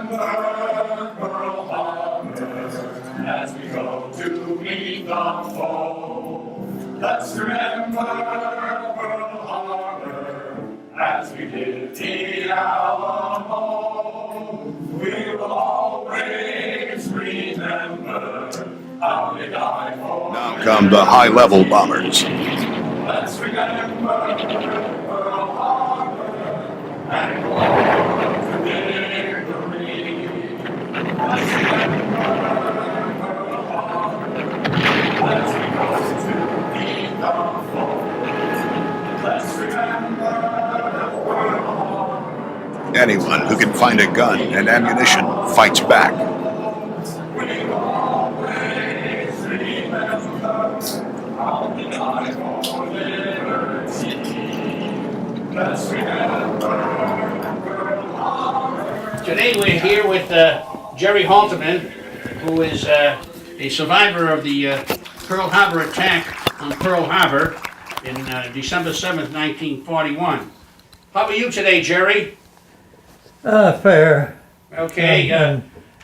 remember Pearl Harbor as we go to meet the foe. Let's remember Pearl Harbor as we did the Alamo. We will always remember how they died for. Now come the high-level bombers. Let's remember Pearl Harbor and go on to victory. Let's remember Pearl Harbor as we go to meet the foe. Let's remember Pearl Harbor. Anyone who can find a gun and ammunition fights back. We will always remember how we died for liberty. Let's remember Pearl Harbor. Today we're here with Gerald Halterman, who is a survivor of the Pearl Harbor attack on Pearl Harbor in December 7th, 1941. How are you today, Jerry? Fair. Okay,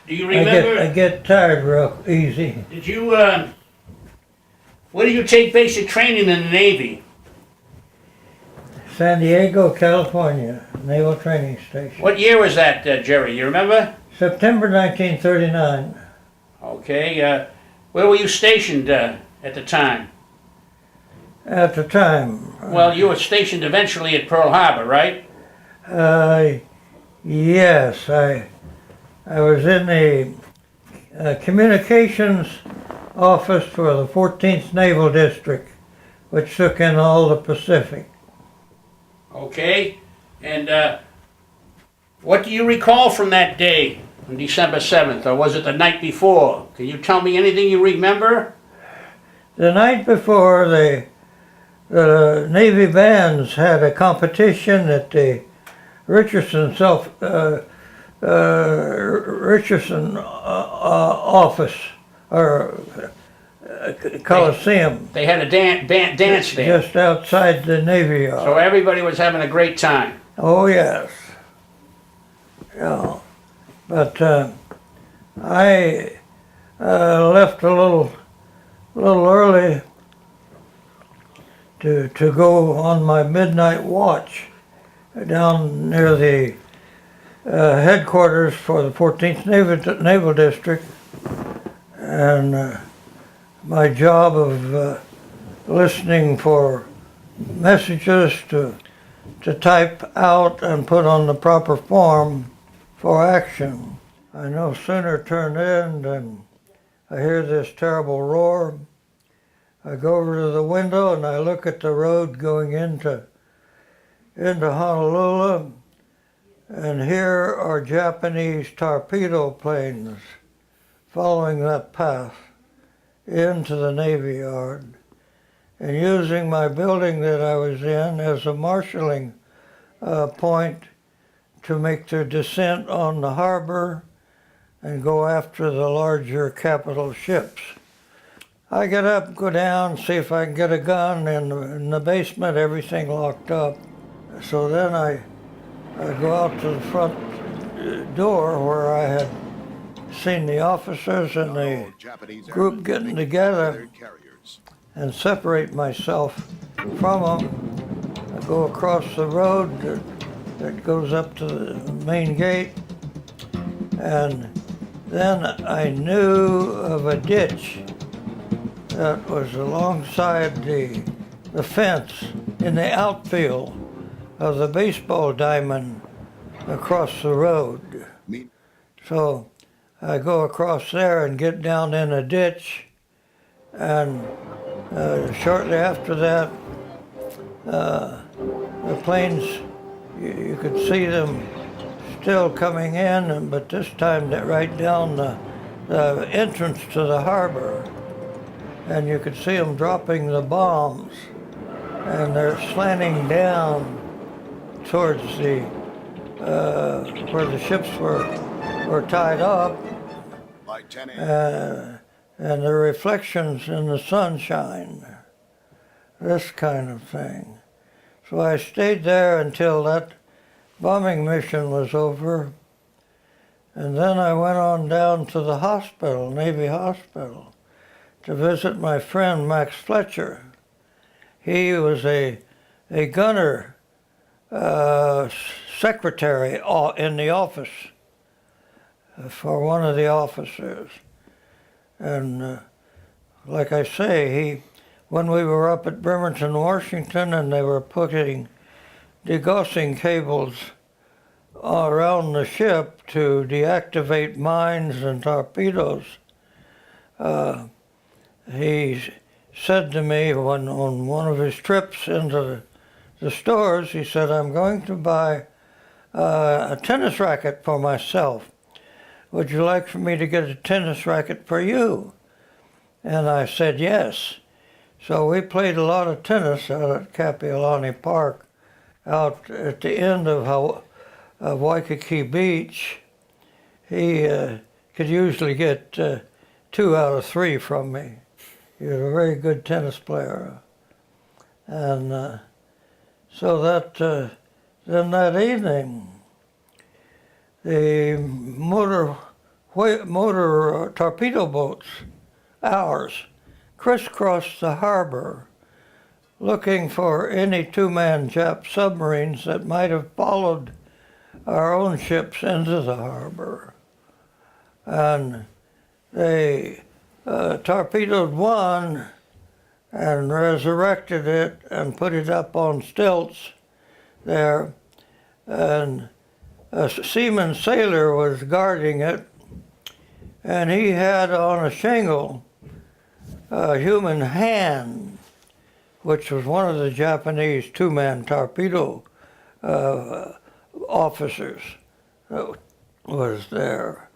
do you remember? I get tired real easy. Did you, where did you take basic training in the Navy? San Diego, California, Naval Training Station. What year was that, Jerry? You remember? September 1939. Okay, where were you stationed at the time? At the time, Well, you were stationed eventually at Pearl Harbor, right? yes, I was in the communications office for the 14th Naval District, which took in all the Pacific. Okay, and what do you recall from that day on December 7th, or was it the night before? Can you tell me anything you remember? The night before, the Navy bands had a competition at the Richardson office, or Coliseum, They had a dance there, just outside the Navy Yard. so everybody was having a great time. Oh yes, yeah. But I left a little early to go on my midnight watch down near the headquarters for the 14th Naval District, and my job of listening for messages to type out and put on the proper form for action. I no sooner turn in than I hear this terrible roar. I go over to the window and I look at the road going into Honolulu, and here are Japanese torpedo planes following that path into the Navy Yard and using my building that I was in as a marshalling point to make their descent on the harbor and go after the larger capital ships. I get up, go down, see if I can get a gun. In the basement, everything locked up. So then I go out to the front door where I had seen the officers and the group getting together and separate myself from them. I go across the road that goes up to the main gate, and then I knew of a ditch that was alongside the fence in the outfield of the baseball diamond across the road. So I go across there and get down in a ditch, and shortly after that, the planes, you could see them still coming in, but this time right down the entrance to the harbor. And you could see them dropping the bombs, and they're slanting down towards the where the ships were tied up, and the reflections in the sunshine, this kind of thing. So I stayed there until that bombing mission was over, And then I went on down to the hospital, Navy hospital, to visit my friend Max Fletcher. He was a gunner secretary in the office for one of the officers. And like I say, when we were up at Bremerton, Washington, and they were putting degaussing cables around the ship to deactivate mines and torpedoes, he said to me on one of his trips into the stores, he said, "I'm going to buy a tennis racket for myself. Would you like for me to get a tennis racket for you?" And I said yes. So we played a lot of tennis out at Kapiolani Park, out at the end of Waikiki Beach. He could usually get 2 out of 3 from me. He was a very good tennis player. And so then that evening, the motor torpedo boats, ours, crisscrossed the harbor looking for any two-man Jap submarines that might have followed our own ships into the harbor. And they torpedoed one and resurrected it and put it up on stilts there. And a seaman sailor was guarding it, and he had on a shingle a human hand, which was one of the Japanese two-man torpedo officers was there.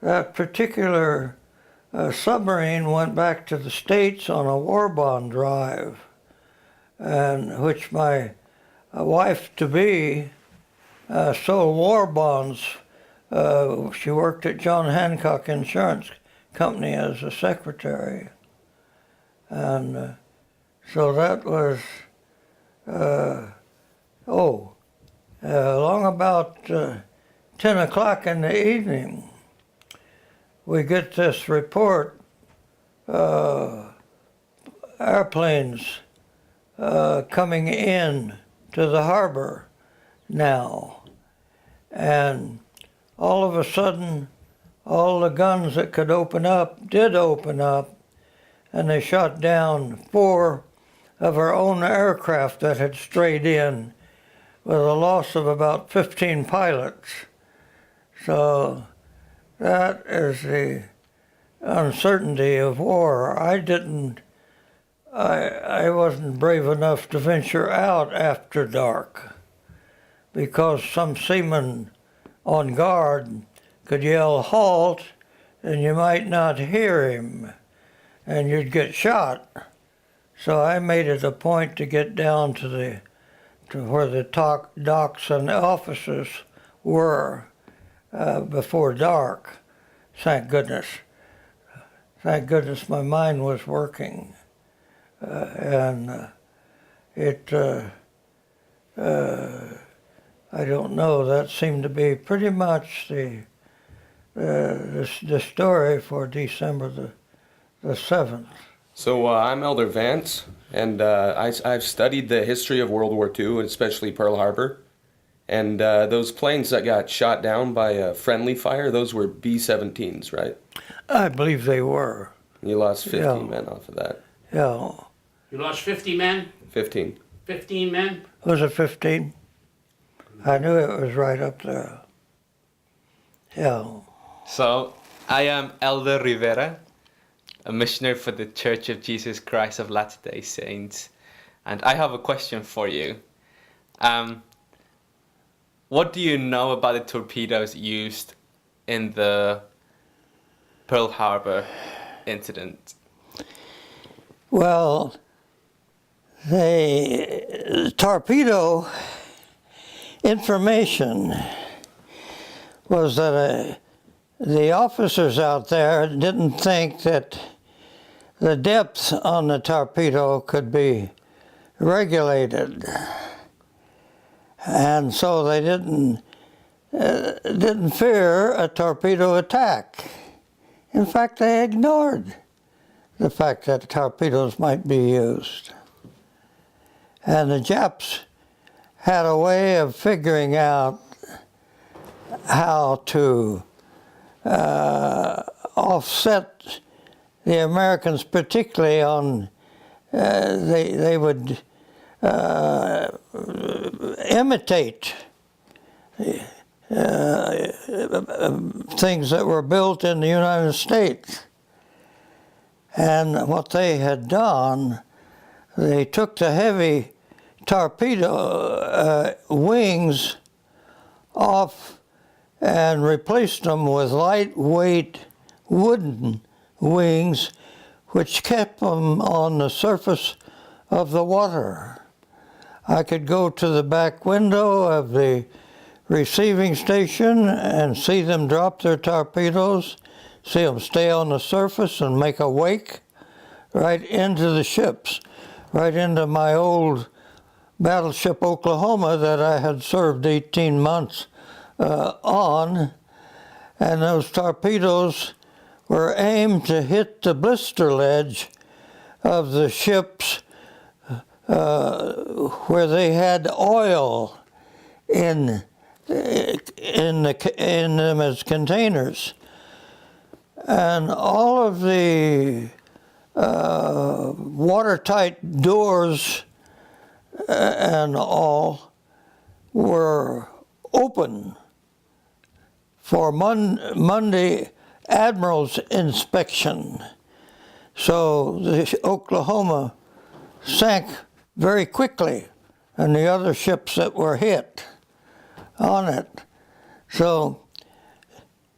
That particular submarine went back to the States on a war bond drive, and which my wife-to-be sold war bonds. She worked at John Hancock Insurance Company as a secretary. And so that was, along about 10 o'clock in the evening, we get this report, airplanes coming in to the harbor now. And all of a sudden, all the guns that could open up did open up, and they shot down 4 of our own aircraft that had strayed in, with a loss of about 15 pilots. So that is the uncertainty of war. I wasn't brave enough to venture out after dark, because some seaman on guard could yell halt, and you might not hear him, and you'd get shot. So I made it a point to get down to where the docks and the offices were before dark. Thank goodness. Thank goodness my mind was working. I don't know, that seemed to be pretty much the story for December the 7th. So I'm Elder Vance, and I've studied the history of World War II, and especially Pearl Harbor. And those planes that got shot down by friendly fire, those were B-17s, right? I believe they were. You lost 15 men off of that. Yeah. You lost 50 men? 15. 15 men? Was it 15? I knew it was right up there. Yeah. So, I am Elder Rivera, a missionary for the Church of Jesus Christ of Latter-day Saints. And I have a question for you. What do you know about the torpedoes used in the Pearl Harbor incident? Well, the torpedo information was that the officers out there didn't think that the depth on the torpedo could be regulated. And so they didn't didn't fear a torpedo attack. In fact, they ignored the fact that torpedoes might be used. And the Japs had a way of figuring out how to offset the Americans, particularly on, they would imitate things that were built in the United States. And what they had done, they took the heavy torpedo wings off and replaced them with lightweight wooden wings, which kept them on the surface of the water. I could go to the back window of the receiving station and see them drop their torpedoes, see them stay on the surface and make a wake right into the ships, right into my old battleship Oklahoma that I had served 18 months on. And those torpedoes were aimed to hit the blister ledge of the ships where they had oil in them as containers. And all of the watertight doors and all were open for Monday Admiral's inspection. So the Oklahoma sank very quickly, and the other ships that were hit on it. So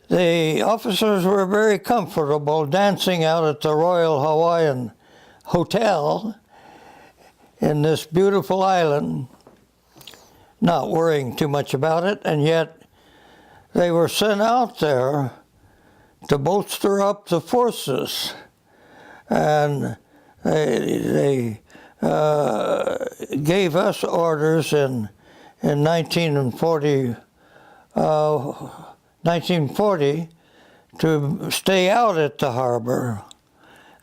the officers were very comfortable dancing out at the Royal Hawaiian Hotel in this beautiful island, not worrying too much about it, and yet they were sent out there to bolster up the forces. And they gave us orders in 1940 to stay out at the harbor.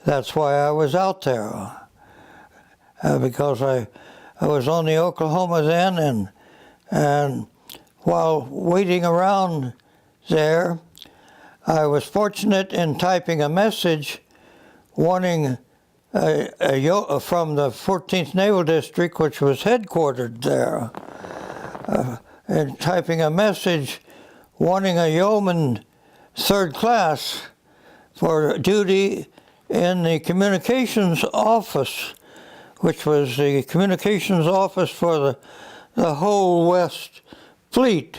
That's why I was out there, because I was on the Oklahoma then, and while waiting around there, I was fortunate in typing a message wanting from the 14th Naval District, which was headquartered there, and typing a message wanting a yeoman third class for duty in the communications office, which was the communications office for the whole West Fleet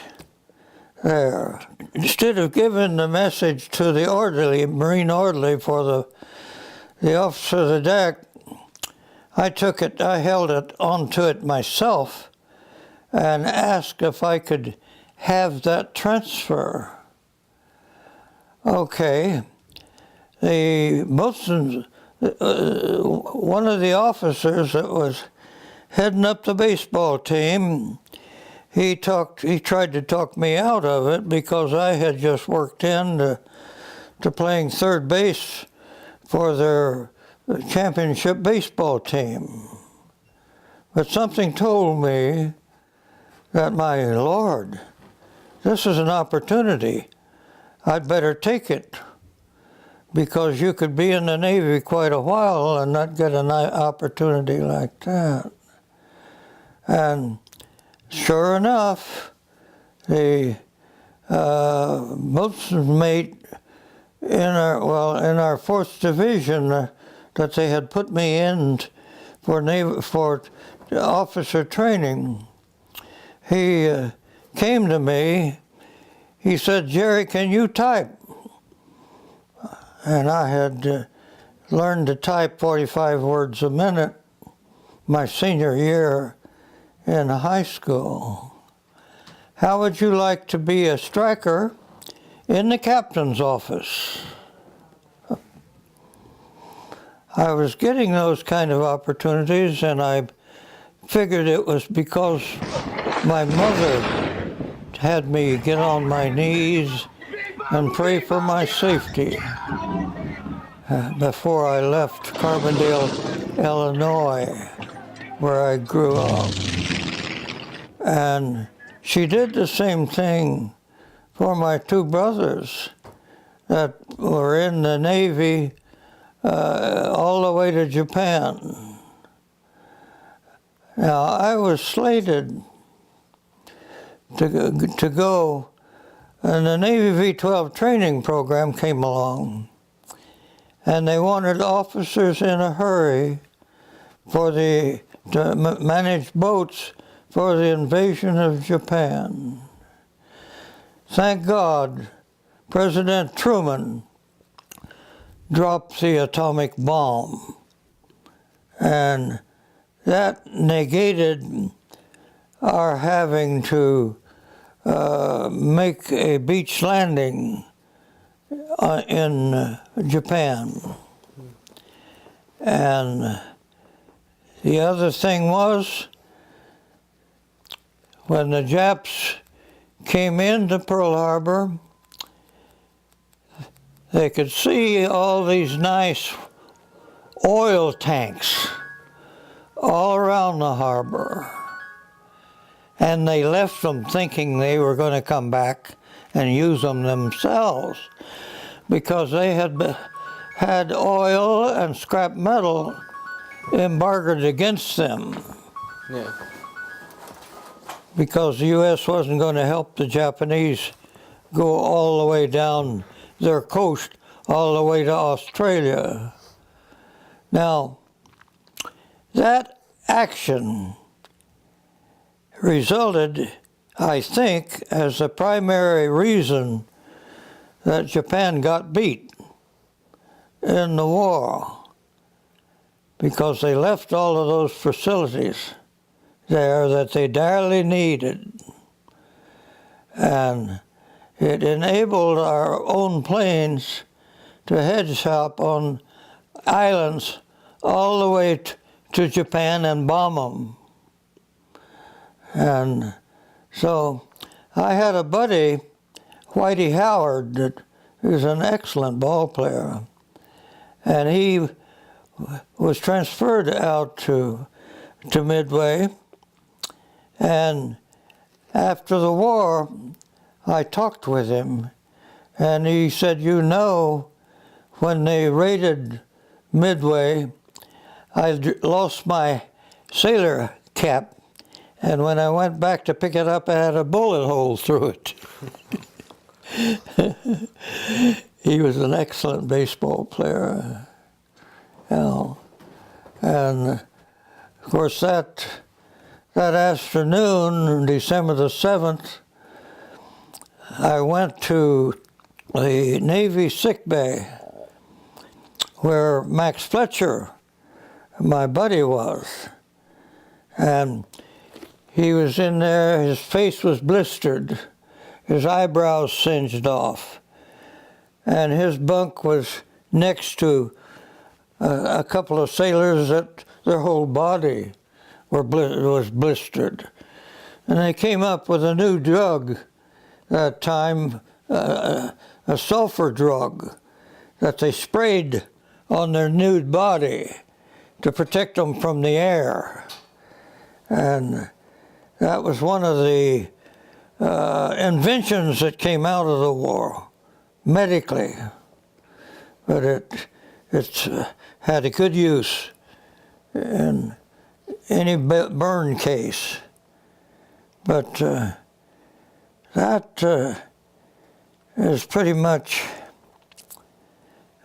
there. Instead of giving the message to the orderly, Marine orderly for the officer of the deck, I held it onto it myself and asked if I could have that transfer. Okay. One of the officers that was heading up the baseball team, he tried to talk me out of it because I had just worked into playing third base for their championship baseball team. But something told me that, my Lord, this is an opportunity. I'd better take it, because you could be in the Navy quite a while and not get an opportunity like that. And sure enough, the boatswain's mate in our 4th Division that they had put me in for officer training, he came to me. He said, "Jerry, can you type?" And I had learned to type 45 words a minute my senior year in high school. "How would you like to be a striker in the captain's office?" I was getting those kind of opportunities, and I figured it was because my mother had me get on my knees and pray for my safety before I left Carbondale, Illinois, where I grew up. And she did the same thing for my two brothers that were in the Navy all the way to Japan. Now, I was slated to go, and the Navy V-12 training program came along, and they wanted officers in a hurry to manage boats for the invasion of Japan. Thank God, President Truman dropped the atomic bomb, and that negated our having to make a beach landing in Japan. And the other thing was, when the Japs came into Pearl Harbor, they could see all these nice oil tanks all around the harbor. And they left them thinking they were going to come back and use them themselves, because they had oil and scrap metal embargoed against them. Yeah. Because the U.S. wasn't going to help the Japanese go all the way down their coast, all the way to Australia. Now, that action resulted, I think, as the primary reason that Japan got beat in the war, because they left all of those facilities there that they direly needed. And it enabled our own planes to head south on islands all the way to Japan and bomb them. And so I had a buddy, Whitey Howard, that is an excellent ball player. And he was transferred out to Midway. And after the war, I talked with him, and he said, you know, when they raided Midway, I lost my sailor cap, and when I went back to pick it up, I had a bullet hole through it. He was an excellent baseball player. And of course, that afternoon, December the 7th, I went to the Navy sick bay where Max Fletcher, my buddy, was. And he was in there, his face was blistered, his eyebrows singed off, and his bunk was next to a couple of sailors that their whole body was blistered. And they came up with a new drug that time, a sulfur drug that they sprayed on their nude body to protect them from the air. And that was one of the inventions that came out of the war, medically. But it's had a good use in any burn case. But that is pretty much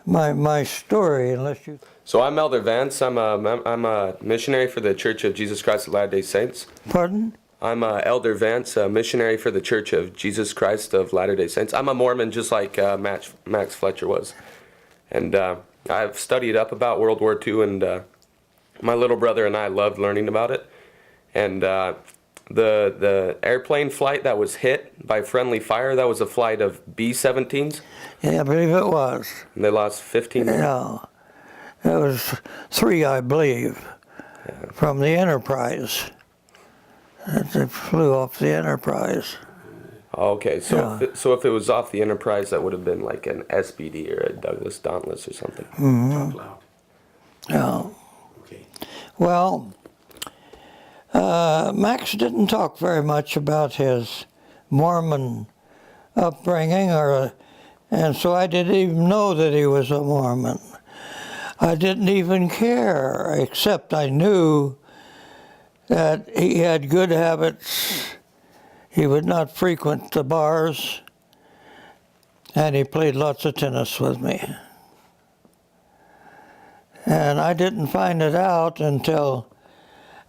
my story, unless you... So I'm Elder Vance. I'm a missionary for the Church of Jesus Christ of Latter-day Saints. Pardon? I'm Elder Vance, a missionary for the Church of Jesus Christ of Latter-day Saints. I'm a Mormon, just like Max Fletcher was. And I've studied up about World War II, and my little brother and I loved learning about it. And the airplane flight that was hit by friendly fire, that was a flight of B-17s. Yeah, I believe it was. And they lost 15 men. Yeah. It was 3, I believe, from the Enterprise. They flew off the Enterprise. Okay, so Yeah. if it was off the Enterprise, that would have been like an SBD or a Douglas Dauntless or something. Talk loud. Yeah. Okay. Well, Max didn't talk very much about his Mormon upbringing, and so I didn't even know that he was a Mormon. I didn't even care, except I knew that he had good habits. He would not frequent the bars, and he played lots of tennis with me. And I didn't find it out until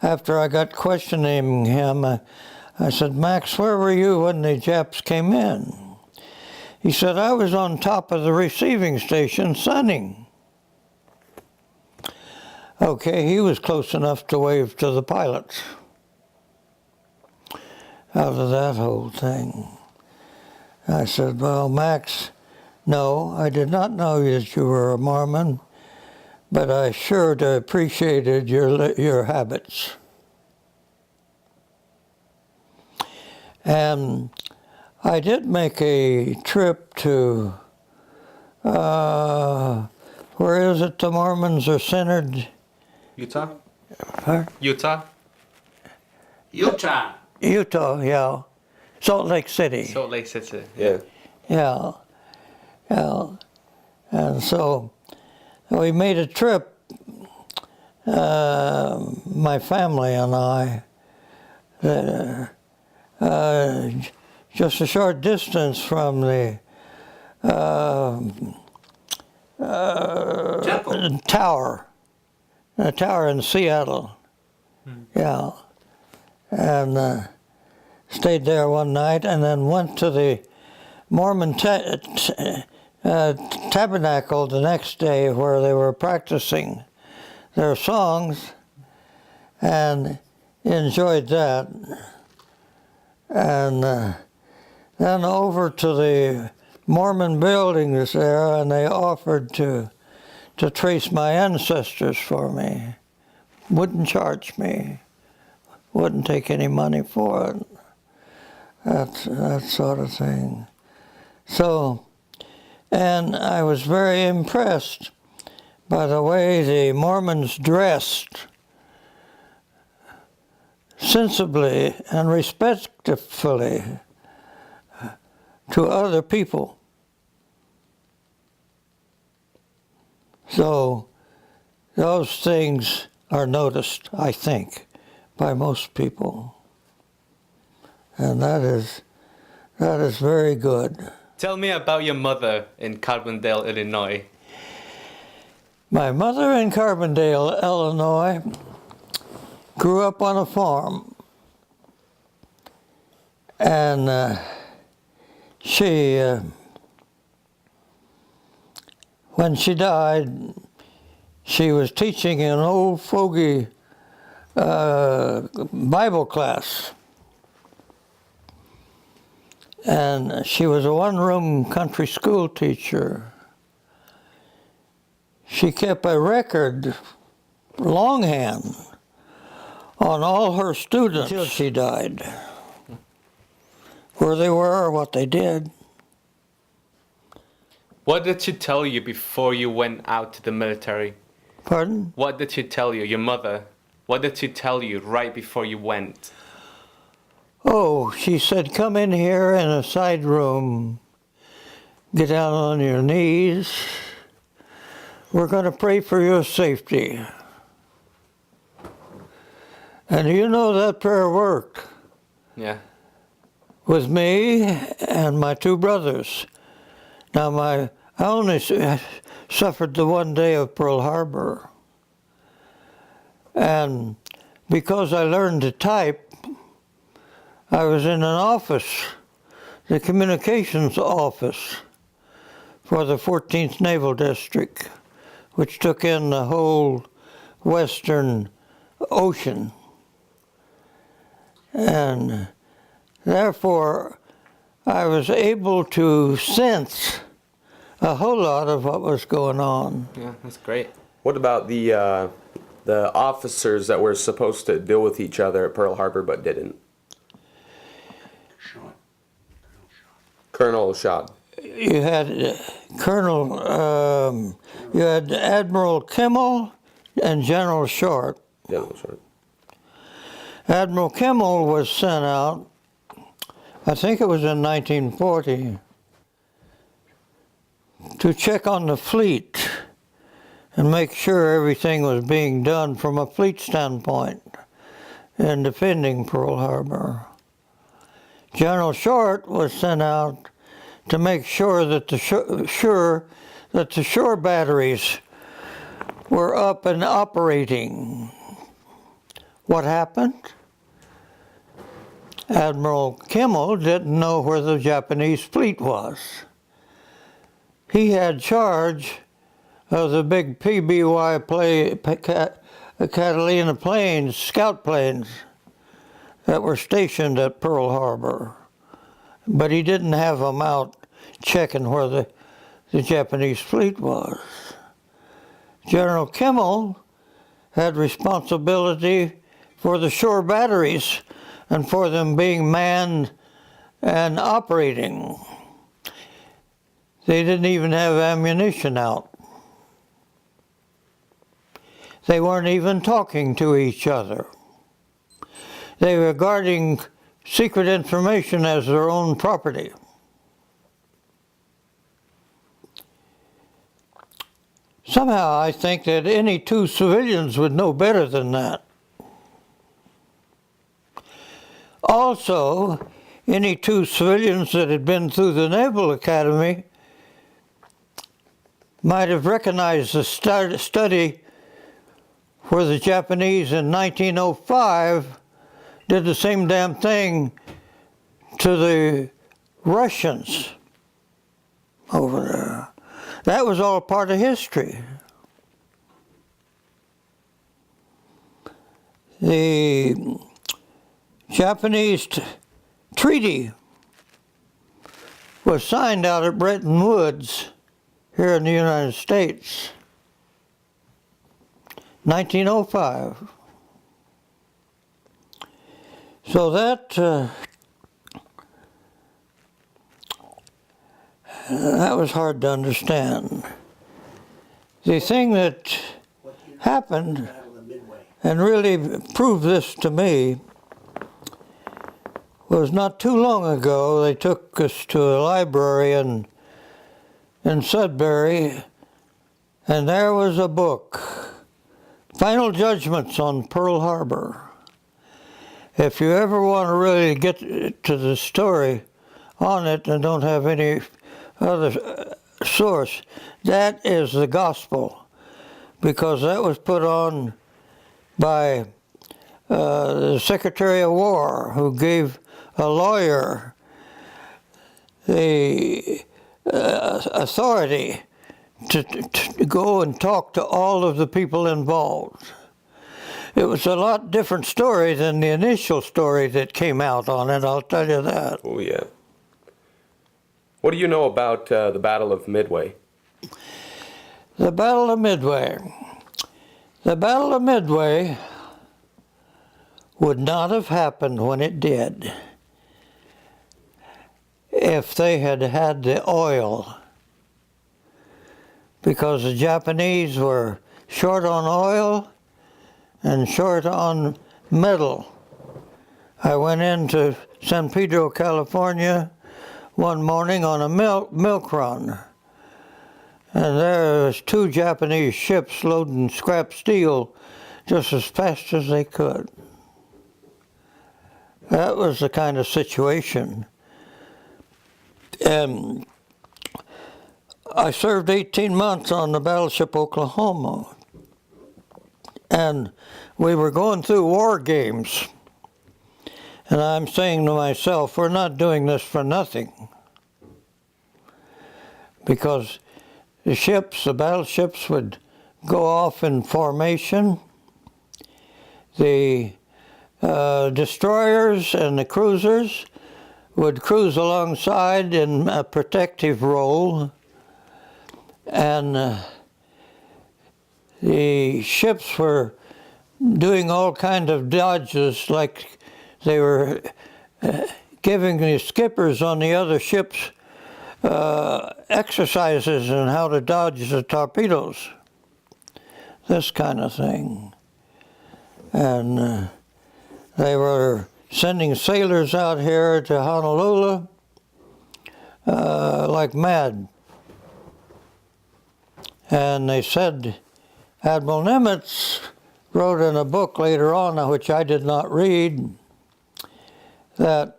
after I got questioning him. I said, Max, where were you when the Japs came in? He said, I was on top of the receiving station sunning. Okay, he was close enough to wave to the pilots out of that whole thing. I said, well, Max, no, I did not know that you were a Mormon, but I sure appreciated your habits. And I did make a trip to, where is it the Mormons are centered? Utah? Huh? Utah? Utah. Utah, yeah. Salt Lake City. Salt Lake City. Yeah. Yeah, yeah. And so we made a trip, my family and I, just a short distance from the Temple. tower, the tower in Seattle. Yeah. And stayed there one night and then went to the Mormon tabernacle the next day where they were practicing their songs and enjoyed that. And then over to the Mormon buildings there, and they offered to trace my ancestors for me. Wouldn't charge me. Wouldn't take any money for it. That sort of thing. So, and I was very impressed by the way the Mormons dressed sensibly and respectfully to other people. So those things are noticed, I think, by most people. And that is very good. Tell me about your mother in Carbondale, Illinois. My mother in Carbondale, Illinois, grew up on a farm. And she, when she died, she was teaching an old fogey Bible class. And she was a one-room country school teacher. She kept a record, longhand, on all her students until she died. Where they were, what they did. What did she tell you before you went out to the military? Pardon? What did she tell you, your mother? What did she tell you right before you went? Oh, she said, come in here in a side room, get down on your knees. We're going to pray for your safety. And you know that prayer worked Yeah. with me and my two brothers. Now, I only suffered the one day of Pearl Harbor. And because I learned to type, I was in an office, the communications office for the 14th Naval District, which took in the whole Western Ocean. And therefore, I was able to sense a whole lot of what was going on. Yeah, that's great. What about the officers that were supposed to deal with each other at Pearl Harbor but didn't? Colonel shot. You had you had Admiral Kimmel and General Short. General shot. Admiral Kimmel was sent out, I think it was in 1940, to check on the fleet and make sure everything was being done from a fleet standpoint in defending Pearl Harbor. General Short was sent out to make sure that the shore batteries were up and operating. What happened? Admiral Kimmel didn't know where the Japanese fleet was. He had charge of the big Catalina planes, scout planes, that were stationed at Pearl Harbor. But he didn't have them out checking where the Japanese fleet was. General Kimmel had responsibility for the shore batteries and for them being manned and operating. They didn't even have ammunition out. They weren't even talking to each other. They were guarding secret information as their own property. Somehow I think that any two civilians would know better than that. Also, any two civilians that had been through the Naval Academy might have recognized the study where the Japanese in 1905 did the same damn thing to the Russians over there. That was all part of history. The Japanese treaty was signed out at Bretton Woods here in the United States, 1905. So that was hard to understand. The thing that happened, and really proved this to me, was not too long ago they took us to a library in Sudbury, and there was a book, Final Judgments on Pearl Harbor. If you ever want to really get to the story on it and don't have any other source, that is the gospel, because that was put on by the Secretary of War, who gave a lawyer the authority to go and talk to all of the people involved. It was a lot different story than the initial story that came out on it, I'll tell you that. Oh, yeah. What do you know about the Battle of Midway? The Battle of Midway. The Battle of Midway would not have happened when it did if they had had the oil, because the Japanese were short on oil and short on metal. I went into San Pedro, California one morning on a milk run, and there was two Japanese ships loading scrap steel just as fast as they could. That was the kind of situation. And I served 18 months on the battleship Oklahoma, and we were going through war games. And I'm saying to myself, we're not doing this for nothing. Because the battleships would go off in formation. The destroyers and the cruisers would cruise alongside in a protective role. And the ships were doing all kinds of dodges, like they were giving the skippers on the other ships exercises in how to dodge the torpedoes, this kind of thing. And they were sending sailors out here to Honolulu like mad. And they said, Admiral Nimitz wrote in a book later on, which I did not read, that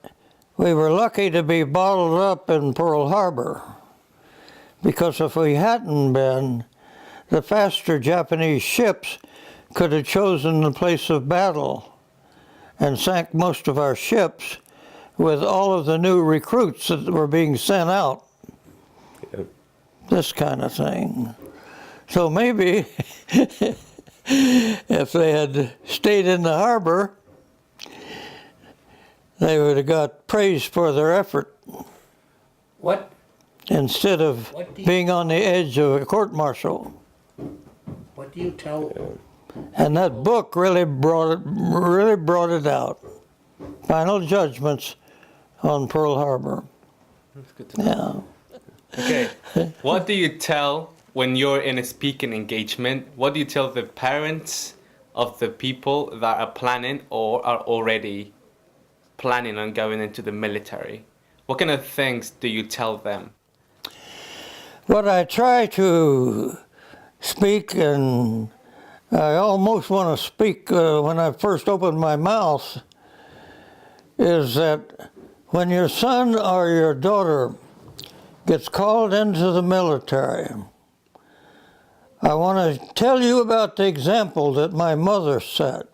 we were lucky to be bottled up in Pearl Harbor, because if we hadn't been, the faster Japanese ships could have chosen the place of battle and sank most of our ships with all of the new recruits that were being sent out. Yep. This kind of thing. So maybe if they had stayed in the harbor, they would have got praise for their effort What instead of What do you- being on the edge of a court-martial. do you tell? And that book really brought it out. Final Judgments on Pearl Harbor. That's good to know. Yeah. Okay. What do you tell when you're in a speaking engagement? What do you tell the parents of the people that are planning or are already planning on going into the military? What kind of things do you tell them? What I try to speak, and I almost want to speak when I first open my mouth, is that when your son or your daughter gets called into the military, I want to tell you about the example that my mother set,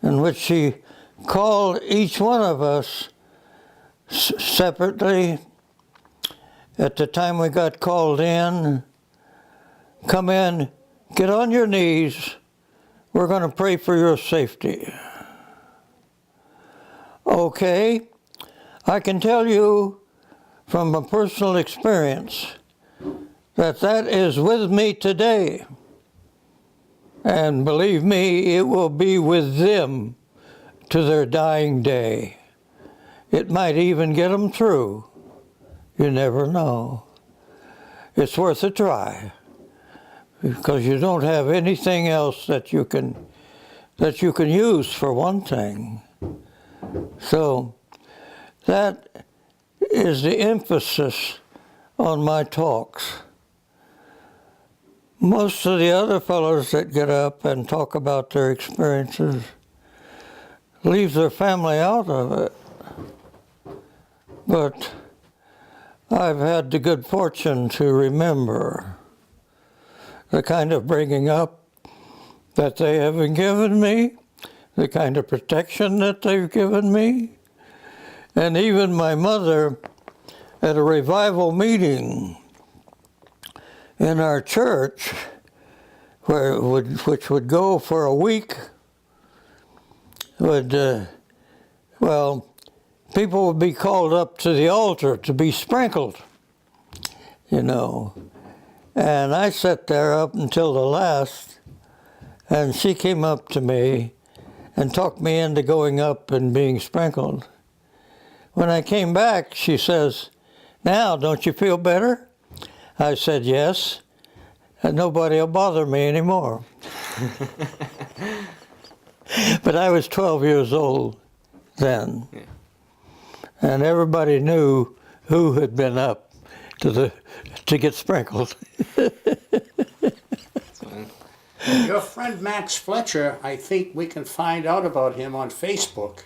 in which she called each one of us separately. At the time we got called in, come in, get on your knees, we're going to pray for your safety. Okay, I can tell you from a personal experience that that is with me today. And believe me, it will be with them to their dying day. It might even get them through. You never know. It's worth a try, because you don't have anything else that you can use for one thing. So that is the emphasis on my talks. Most of the other fellows that get up and talk about their experiences leave their family out of it. But I've had the good fortune to remember the kind of bringing up that they have given me, the kind of protection that they've given me, and even my mother at a revival meeting in our church, which would go for a week, people would be called up to the altar to be sprinkled, you know. And I sat there up until the last, and she came up to me and talked me into going up and being sprinkled. When I came back, she says, "Now, don't you feel better?" I said, "Yes, and nobody will bother me anymore." But I was 12 years old then. Yeah. And everybody knew who had been up to get sprinkled. Your friend Max Fletcher, I think we can find out about him on Facebook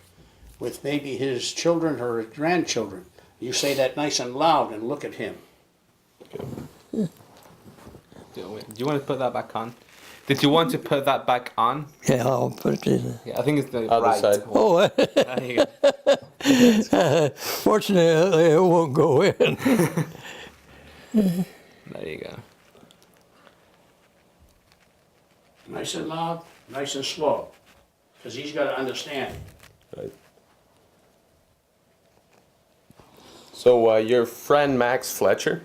with maybe his children or his grandchildren. You say that nice and loud and look at him. Do you want to put that back on? Did you want to put that back on? Yeah, I'll put it in. Yeah, I think it's the Other right side. one. Oh, There you go. fortunately, it won't go in. There you go. Nice and loud, nice and slow, because he's got to understand. Right. So your friend Max Fletcher,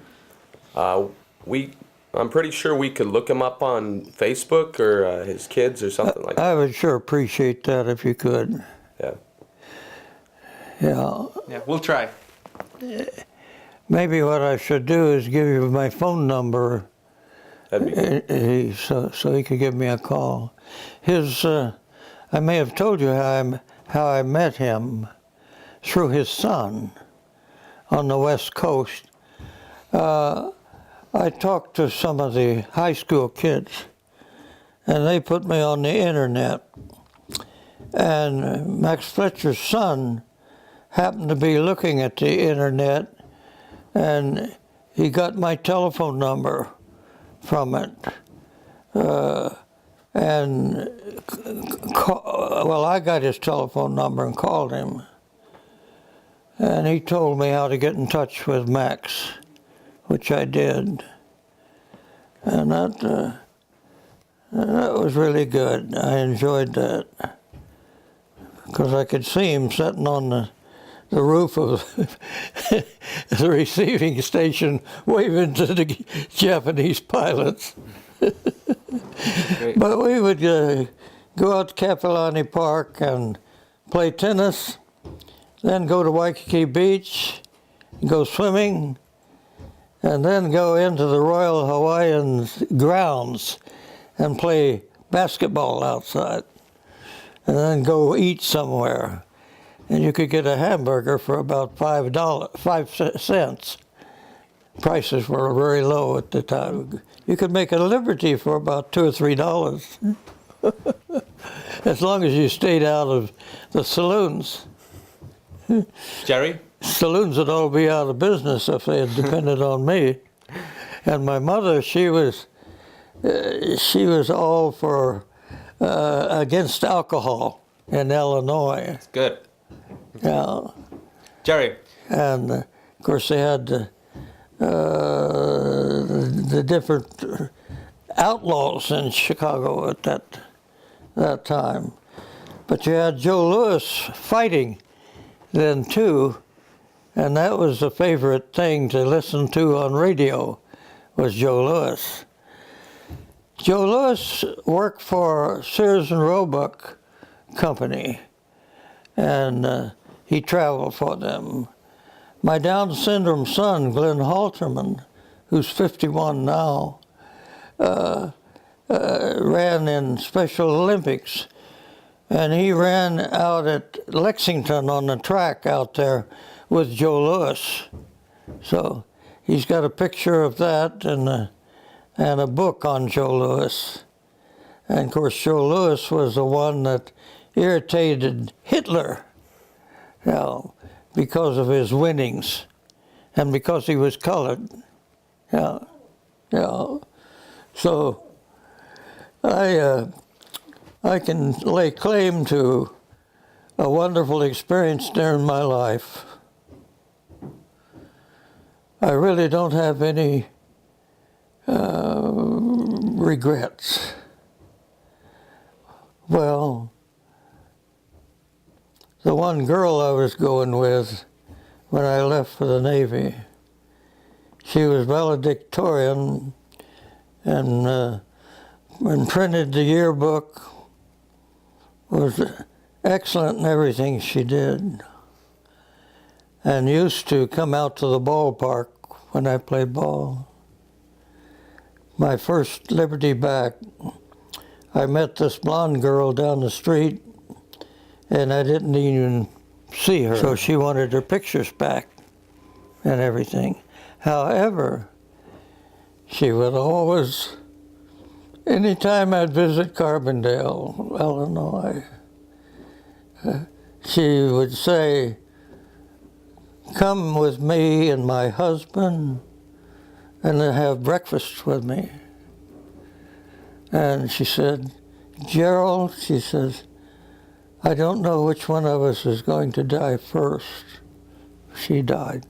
I'm pretty sure we could look him up on Facebook or his kids or something like that. I would sure appreciate that if you could. Yeah. Yeah. Yeah, we'll try. maybe what I should do is give you my phone number That'd be so he could give me a call. I may have told you how I met him through his son on the West Coast. I talked to some of the high school kids, and they put me on the internet. And Max Fletcher's son happened to be looking at the internet, and he got my telephone number from it. Well, I got his telephone number and called him. And he told me how to get in touch with Max, which I did. And that was really good. I enjoyed that. Because I could see him sitting on the roof of the receiving station waving to the Japanese pilots. But we would go out to Kapolani Park and play tennis, then go to Waikiki Beach, go swimming, and then go into the Royal Hawaiian grounds and play basketball outside, and then go eat somewhere. And you could get a hamburger for about $5 cents. Prices were very low at the time. You could make a Liberty for about $2 or $3, as long as you stayed out of the saloons. Jerry? Saloons would all be out of business if they had depended on me. And my mother, she was all for against alcohol in Illinois. Good. Yeah. Jerry? And of course they had the different outlaws in Chicago at that time. But you had Joe Louis fighting then too, and that was a favorite thing to listen to on radio, was Joe Louis. Joe Louis worked for Sears and Roebuck Company, and he traveled for them. My Down syndrome son, Glenn Halterman, who's 51 now, ran in Special Olympics, and he ran out at Lexington on the track out there with Joe Louis. So he's got a picture of that and a book on Joe Louis. And of course, Joe Louis was the one that irritated Hitler, because of his winnings and because he was colored. So I can lay claim to a wonderful experience during my life. I really don't have any regrets. Well, the one girl I was going with when I left for the Navy, she was valedictorian and printed the yearbook, was excellent in everything she did, and used to come out to the ballpark when I played ball. My first Liberty back, I met this blonde girl down the street, and I didn't even see her. So she wanted her pictures back and everything. However, she would always, anytime I'd visit Carbondale, Illinois, she would say, "Come with me and my husband and have breakfast with me." And she said, "Gerald," she says, "I don't know which one of us is going to die first." She died.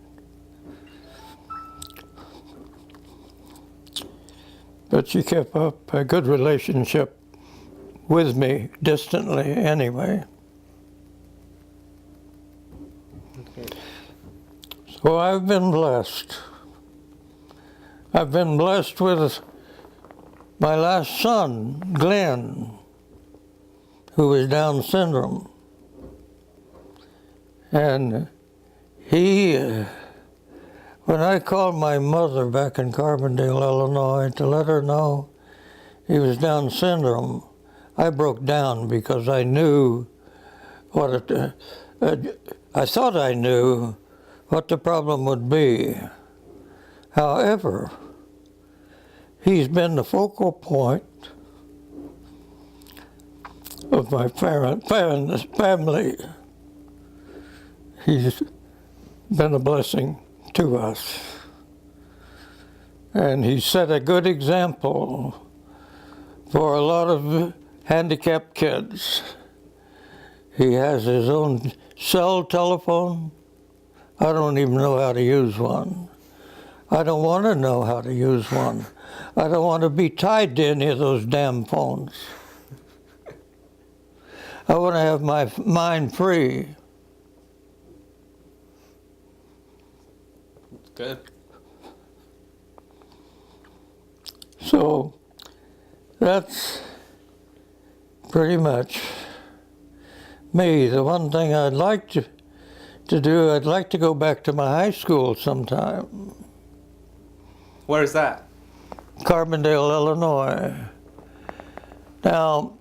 But she kept up a good relationship with me, distantly anyway. Okay. So I've been blessed. I've been blessed with my last son, Glenn, who was Down syndrome. And he When I called my mother back in Carbondale, Illinois, to let her know he was Down syndrome, I broke down because I knew what I thought I knew what the problem would be. However, he's been the focal point of my family. He's been a blessing to us. And he set a good example for a lot of handicapped kids. He has his own cell telephone. I don't even know how to use one. I don't want to know how to use one. I don't want to be tied to any of those damn phones. I want to have my mind free. Good. So that's pretty much me. The one thing I'd like to do, I'd like to go back to my high school sometime. Where is that? Carbondale, Illinois. Now,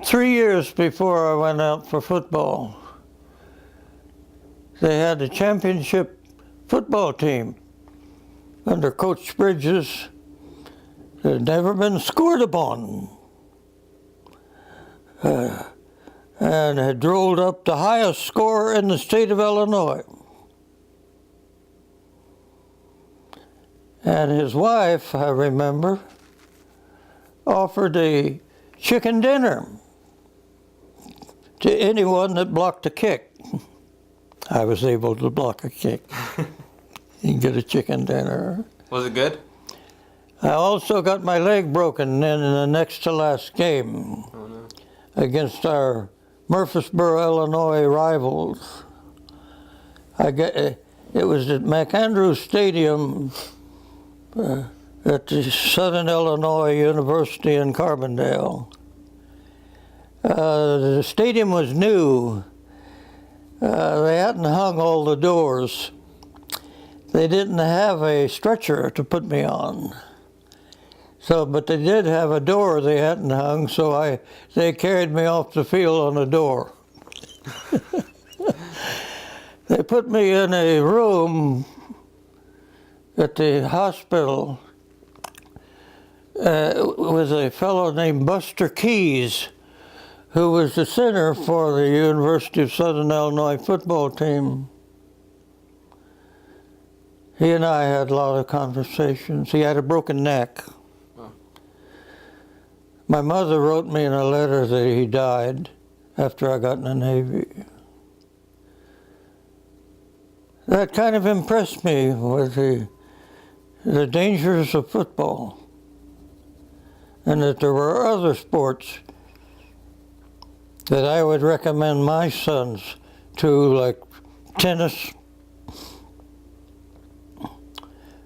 3 years before I went out for football, they had a championship football team under Coach Bridges that had never been scored upon, and had rolled up the highest score in the state of Illinois. And his wife, I remember, offered a chicken dinner to anyone that blocked a kick. I was able to block a kick and get a chicken dinner. Was it good? I also got my leg broken in the next to last game against our Murfreesboro, Illinois rivals. It was at McAndrews Stadium at the Southern Illinois University in Carbondale. The stadium was new. They hadn't hung all the doors. They didn't have a stretcher to put me on. So, but they did have a door they hadn't hung, so they carried me off the field on a door. They put me in a room at the hospital with a fellow named Buster Keys, who was the center for the University of Southern Illinois football team. He and I had a lot of conversations. He had a broken neck. Wow. My mother wrote me in a letter that he died after I got in the Navy. That kind of impressed me with the dangers of football, and that there were other sports that I would recommend my sons to, like tennis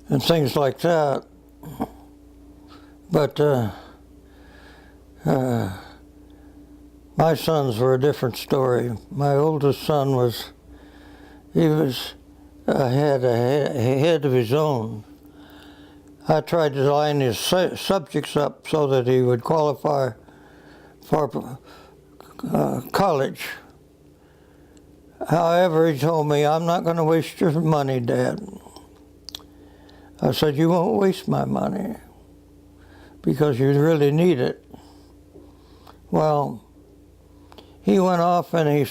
and things like that. But my sons were a different story. My oldest son had a head of his own. I tried to line his subjects up so that he would qualify for college. However, he told me, "I'm not going to waste your money, Dad." I said, "You won't waste my money because you really need it." Well, he went off and he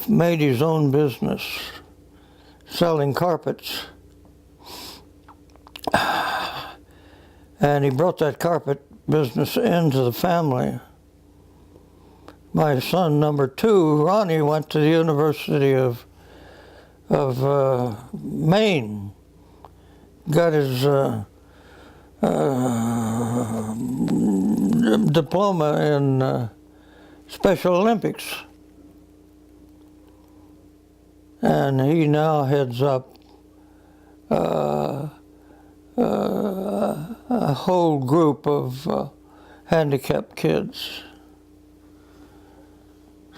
made his own business selling carpets. And he brought that carpet business into the family. My son, number 2, Ronnie, went to the University of Maine, got his diploma in Special Olympics. And he now heads up a whole group of handicapped kids.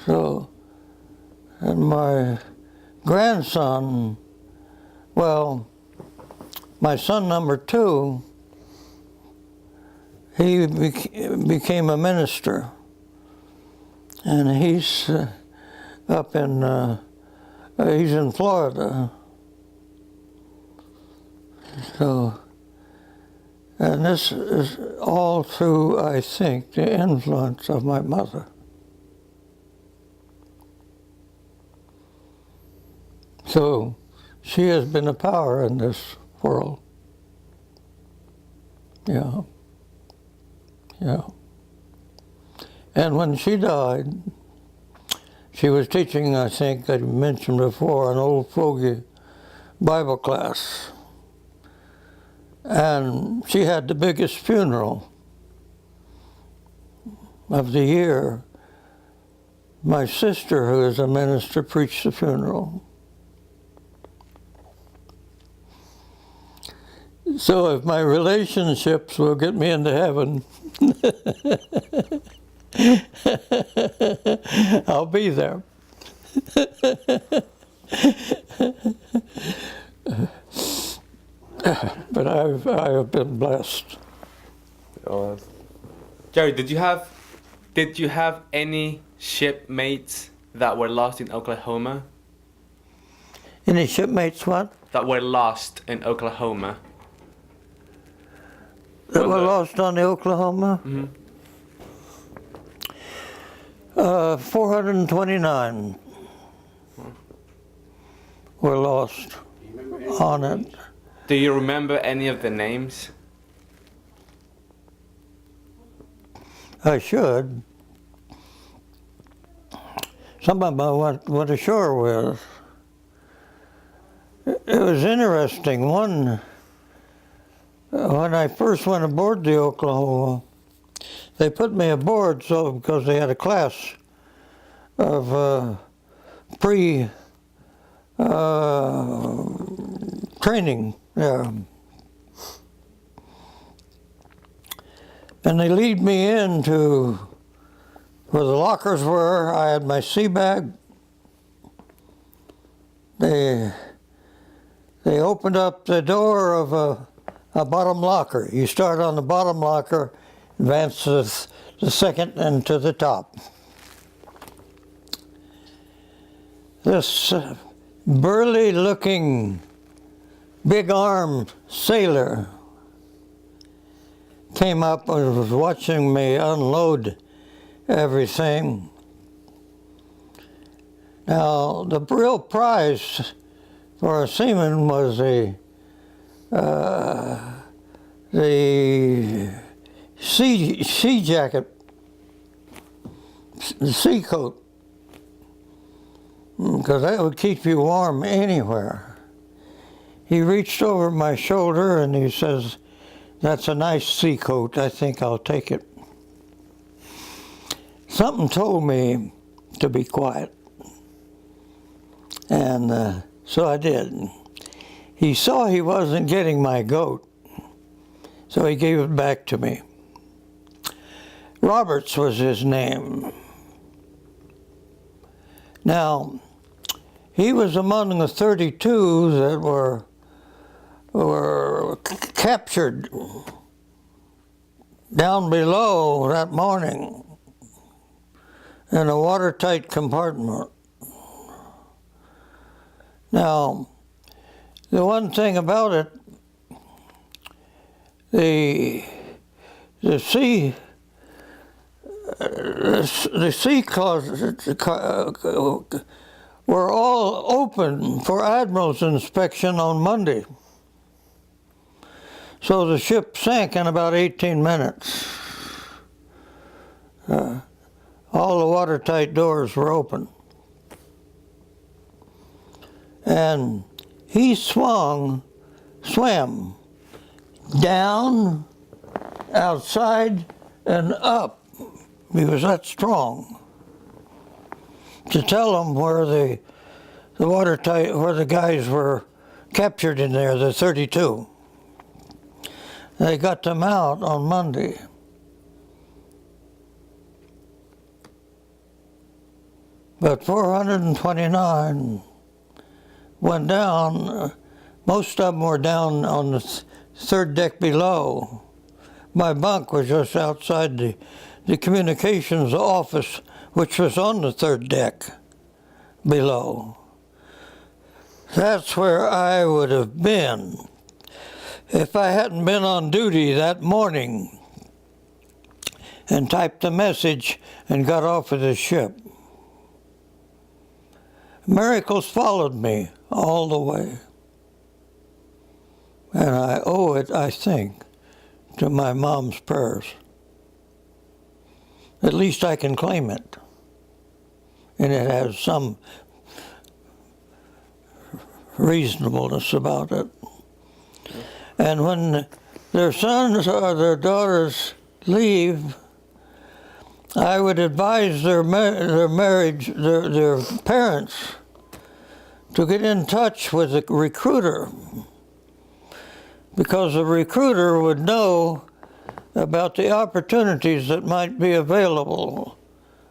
So, and my grandson Well, my son number 2, he became a minister, and he's up in he's in Florida. So, and this is all through, I think, the influence of my mother. So, she has been a power in this world. Yeah. Yeah. And when she died, she was teaching, I think, I mentioned before, an old fogey Bible class. And she had the biggest funeral of the year. My sister, who is a minister, preached the funeral. So if my relationships will get me into heaven, I'll be there. But I have been blessed. Oh, Jerry, did you have any shipmates that were lost in Oklahoma? Any shipmates what? That were lost in Oklahoma. That were lost on the Oklahoma? Mm-hmm. 429 were lost on it. Do you remember any of the names? I should. Some of them went ashore with. It was interesting. One, when I first went aboard the Oklahoma, they put me aboard because they had a class of training there. And they lead me into where the lockers were. I had my sea bag. They opened up the door of a bottom locker. You start on the bottom locker, advance to the second and to the top. This burly-looking, big-armed sailor came up and was watching me unload everything. Now, the real prize for a seaman was the sea jacket, the sea coat, because that would keep you warm anywhere. He reached over my shoulder and he says, "That's a nice sea coat, I think I'll take it." Something told me to be quiet, and so I did. He saw he wasn't getting my goat, so he gave it back to me. Roberts was his name. Now, he was among the 32 that were captured down below that morning in a watertight compartment. Now, the one thing about it, the sea closets were all open for admiral's inspection on Monday. So the ship sank in about 18 minutes. All the watertight doors were open. And he swam down, outside, and up. He was that strong. To tell them where the watertight, where the guys were captured in there, the 32. They got them out on Monday. But 429 went down Most of them were down on the third deck below. My bunk was just outside the communications office, which was on the third deck below. That's where I would have been if I hadn't been on duty that morning and typed a message and got off of the ship. Miracles followed me all the way. And I owe it, I think, to my mom's prayers. At least I can claim it. And it has some reasonableness about it. And when their sons or their daughters leave, I would advise their parents to get in touch with the recruiter, because the recruiter would know about the opportunities that might be available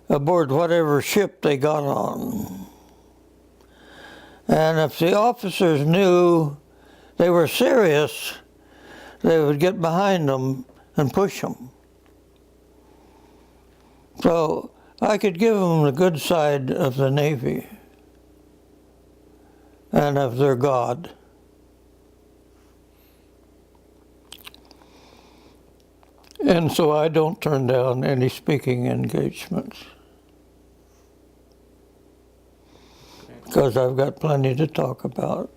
aboard whatever ship they got on. And if the officers knew they were serious, they would get behind them and push them. So I could give them the good side of the Navy and of their God. And so I don't turn down any speaking engagements, because I've got plenty to talk about.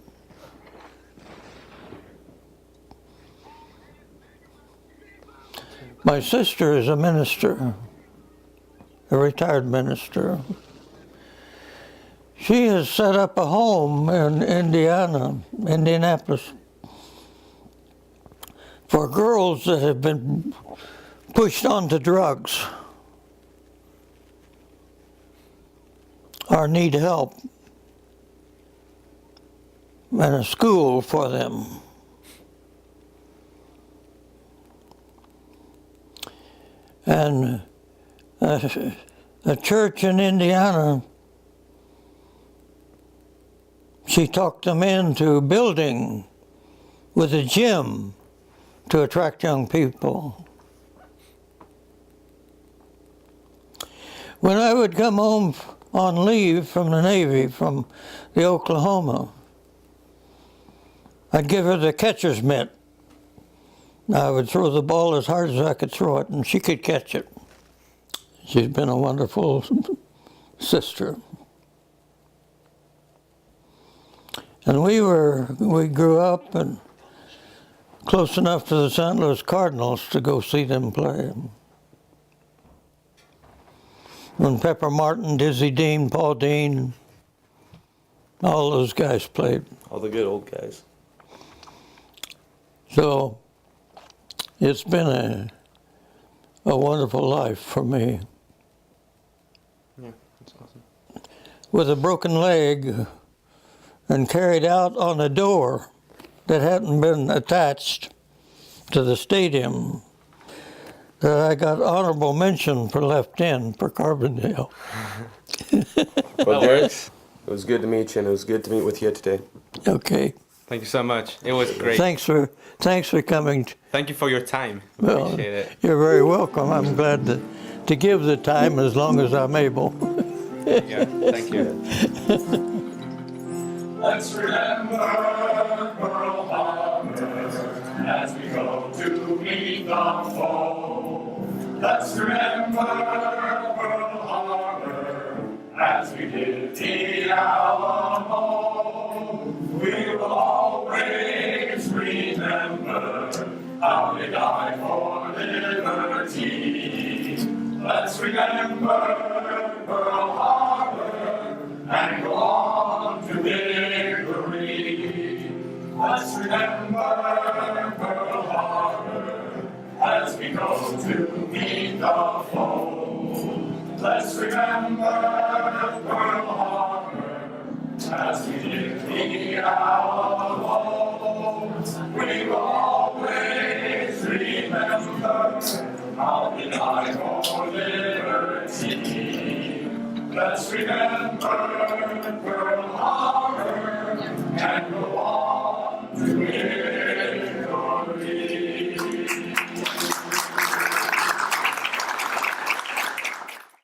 My sister is a minister, a retired minister. She has set up a home in Indianapolis, for girls that have been pushed onto drugs or need help, and a school for them. And a church in Indiana, she talked them into building with a gym to attract young people. When I would come home on leave from the Navy, from the Oklahoma, I'd give her the catcher's mitt. I would throw the ball as hard as I could throw it, and she could catch it. She's been a wonderful sister. And we grew up and close enough to the St. Louis Cardinals to go see them play. When Pepper Martin, Dizzy Dean, Paul Dean, all those guys played. All the good old guys. So it's been a wonderful life for me. Yeah, that's awesome. With a broken leg and carried out on a door that hadn't been attached to the stadium, that I got honorable mention for left end for Carbondale. Well, Derek, it was good to meet you, and it was good to meet with you today. Okay. Thank you so much. It was great. Thanks for coming. Thank you for your time. Well, Appreciate it. you're very welcome. I'm glad to give the time as long as I'm able. Yeah, thank you. Let's remember Pearl Harbor as we go to meet the foe. Let's remember Pearl Harbor as we did the Alamo. We will always remember how they died for liberty. Let's remember Pearl Harbor and go on to victory. Let's remember Pearl Harbor as we go to meet the foe. Let's remember Pearl Harbor as we did the Alamo. We will always remember how we died for liberty. Let's remember